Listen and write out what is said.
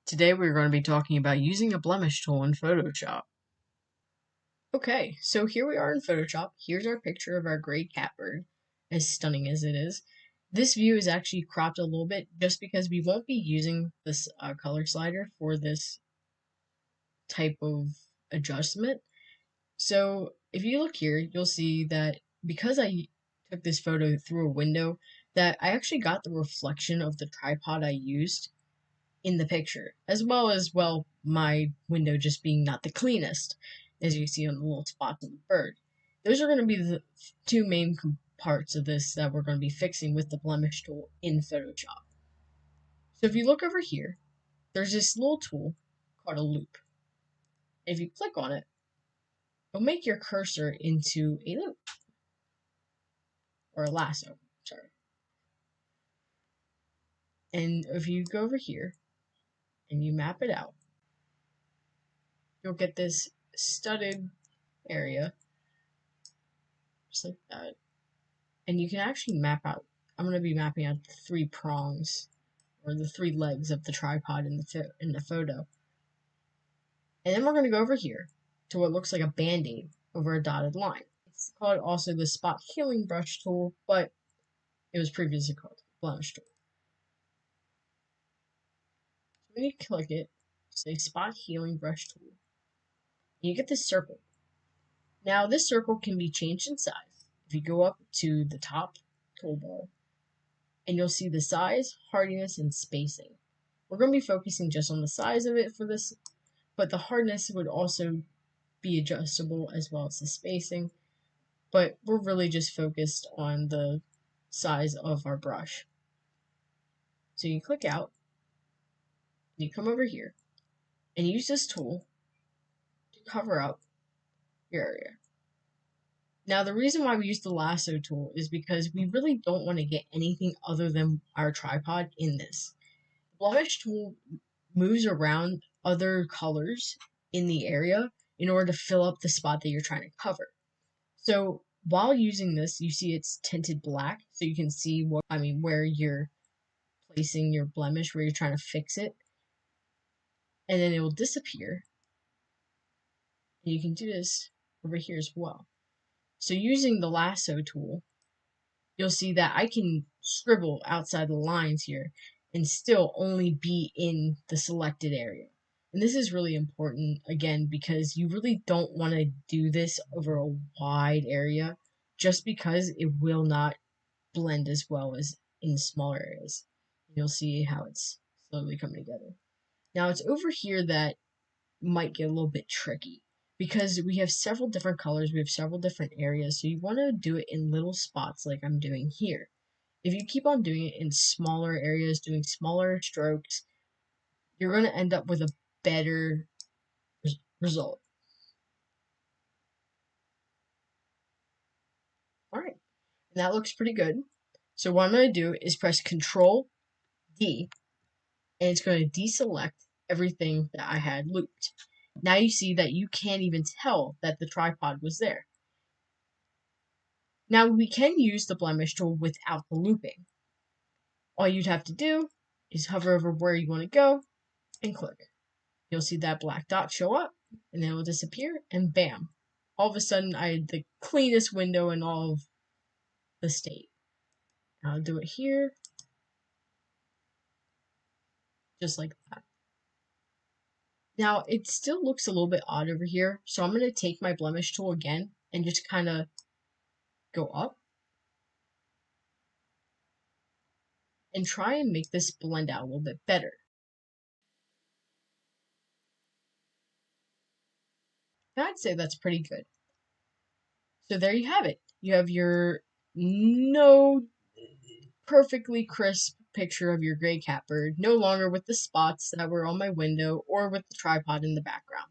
Today we're going to be talking about using a blemish tool in Photoshop. Okay, so here we are in Photoshop. Here's our picture of our gray catbird, as stunning as it is. This view is actually cropped a little bit just because we won't be using this color slider for this type of adjustment. So if you look here, you'll see that because I took this photo through a window, that I actually got the reflection of the tripod I used in the picture, as well my window just being not the cleanest, as you see on the little spots on the bird. Those are going to be the two main parts of this that we're going to be fixing with the blemish tool in Photoshop. So if you look over here, there's this little tool called a loop. If you click on it, it'll make your cursor into a loop, or a lasso, sorry. And if you go over here and you map it out, you'll get this studded area, just like that. And you can actually map out, I'm going to be mapping out the 3 prongs, or the 3 legs of the tripod in the photo. And then we're going to go over here to what looks like a band-aid over a dotted line. It's called also the spot healing brush tool, but it was previously called the blemish tool. So when you click it, say spot healing brush tool, you get this circle. Now this circle can be changed in size. If you go up to the top toolbar, and you'll see the size, hardness, and spacing. We're going to be focusing just on the size of it for this, but the hardness would also be adjustable as well as the spacing, but we're really just focused on the size of our brush. So you click out, and you come over here, and use this tool to cover up your area. Now, the reason why we use the lasso tool is because we really don't want to get anything other than our tripod in this. The blemish tool moves around other colors in the area in order to fill up the spot that you're trying to cover. So while using this, you see it's tinted black, so you can see where you're placing your blemish, where you're trying to fix it, and then it will disappear. And you can do this over here as well. So using the lasso tool, you'll see that I can scribble outside the lines here and still only be in the selected area. And this is really important, again, because you really don't want to do this over a wide area just because it will not blend as well as in smaller areas. You'll see how it's slowly coming together. Now it's over here that might get a little bit tricky because we have several different colors, we have several different areas, so you want to do it in little spots like I'm doing here. If you keep on doing it in smaller areas, doing smaller strokes, you're going to end up with a better result. Alright, and that looks pretty good. So what I'm going to do is press Control D, and it's going to deselect everything that I had looped. Now you see that you can't even tell that the tripod was there. Now we can use the blemish tool without the looping. All you'd have to do is hover over where you want to go and click. You'll see that black dot show up, and then it will disappear, and bam. All of a sudden, I had the cleanest window in all of the state. I'll do it here, just like that. Now, it still looks a little bit odd over here, so I'm going to take my blemish tool again and just kind of go up and try and make this blend out a little bit better. I'd say that's pretty good. So there you have it. You have your perfectly crisp picture of your gray catbird, no longer with the spots that were on my window or with the tripod in the background.